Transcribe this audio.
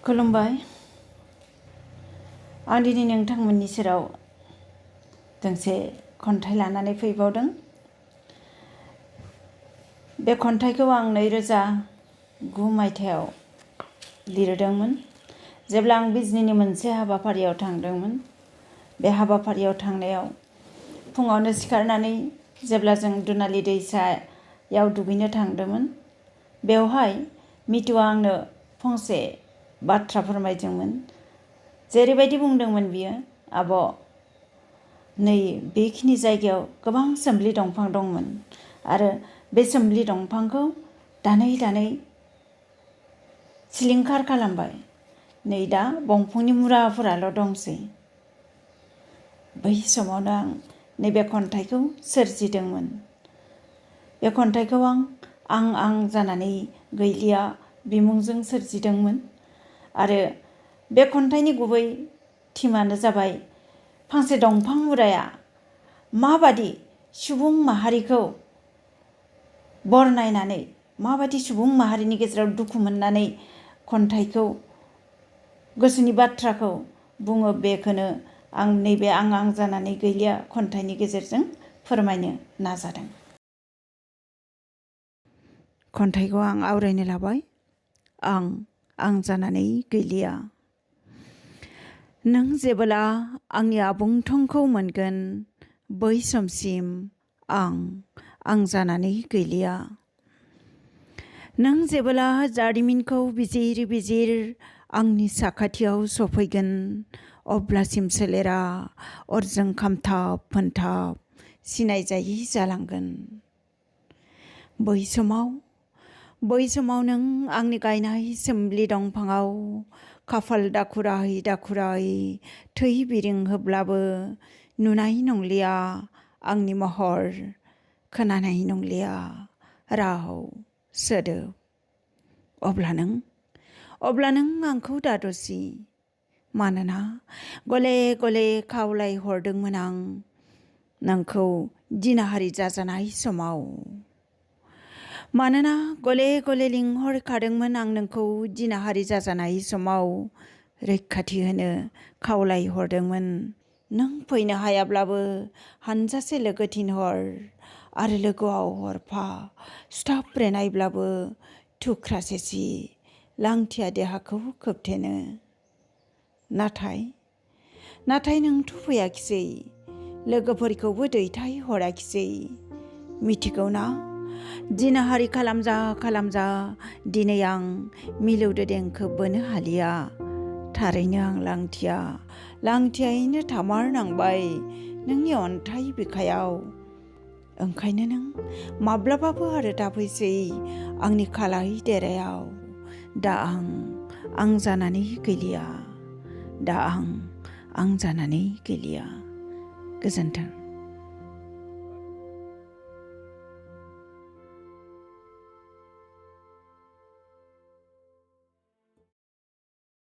खुलुमबाय। आं दिनै नोंथांमोननि सेराव दोंसे खन्थाइ लानानै फैबावदों। बे खन्थाइखौ आं 2009 मायथाइयाव लिरदोंमोन, जेब्ला आं बिजनीनि मोनसे हाबाफारियाव थांदोंमोन। बे हाबाफारियाव थांनायाव फुङावनो सिखारनानै जेब्ला जों दुनालि दैसायाव दुगैनो थांदोंमोन, बेवहाय मितुआ आंनो फंसे बाथ्रा फोरमायदोंमोन। जेरैबायदि बुंदोंमोन बियो, आब', नै बेखिनि जायगायाव गोबां सोमलि दंफां दंमोन आरो बे सोमलि दंफांखौ दानै दानै सिलिंखार खालामबाय। नै दा दंफांनि मुराफोराल' दंसै। बै समावनो आं नैबे खन्थाइखौ सोरजिदोंमोन। बे खन्थाइखौ आं जानानै गैलिया बिमुंजों सोरजिदोंमोन आरो बे खन्थाइनि गुबै थीमानो जाबाय फांसे दंफां मुराया माबादि सुबुं माहारिखौ बरनायनानै, माबादि सुबुं माहारिनि गेजेराव दुखु मोननानै खन्थाइखौ, गोसोनि बाथ्राखौ बुङो, बेखौनो आं नैबे आं जानानै गैलिया खन्थाइनि गेजेरजों फोरमायनो नाजादों। खन्थाइखौ आं आवरायनो लाबाय। आं जानानै गैलिया। नों जेबोला आंनि आबुं थंखौ मोनगोन, बै समसिम आं जानानै गैलिया। नों जेबोला जारिमिनखौ बिजिर बिजिर आंनि साखाथियाव सफैगोन, अब्लासिम सोलेरा अरजों खामथाब फोनथाब सिनायजायि जालांगोन। बै समाव नों आंनि गायनाय सोमलि दंफाङाव खाफाल दाखुरायै दाखुरायै थै बिरिंहोब्लाबो नुनाय नंलिया आंनि महर, खोनानाय नंलिया राव सोदोब। अब्ला नों आंखौ दादसि, मानोना गले गले खावलाय हरदोंमोन आं नोंखौ जिनाहारि जाजानाय समाव। मानोना गले गले लिंहरखादोंमोन आं नोंखौ जिनाहारि जाजानाय समाव, रैखाथि होनो खावलाय हरदोंमोन। नों फैनो हायाब्लाबो हानजासे लोगो थिनहर आरो लोगोआव हरफा सुथाबब्रेनायब्लाबो थुख्रासे सि लांथिया देहाखौ खोबथेनो। नाथाय नोंथ' फैयाखिसै, लोगोफोरखौबो दैथाय हराखिसै। मिथिगौना, जिनाहारि खालामजा दिनै आं मिलौदो देंखो बोनो हालिया। थारैनो आं लांथियायैनो थामारनांबाय नोंनि अन्थाइ बिखायाव। ओंखायनो नों माब्लाबाबो आरो दाफैसै आंनि खालाय देरायाव। दा आं जानानै गैलिया। दा आं जानानै गैलिया। गोजोन्थों।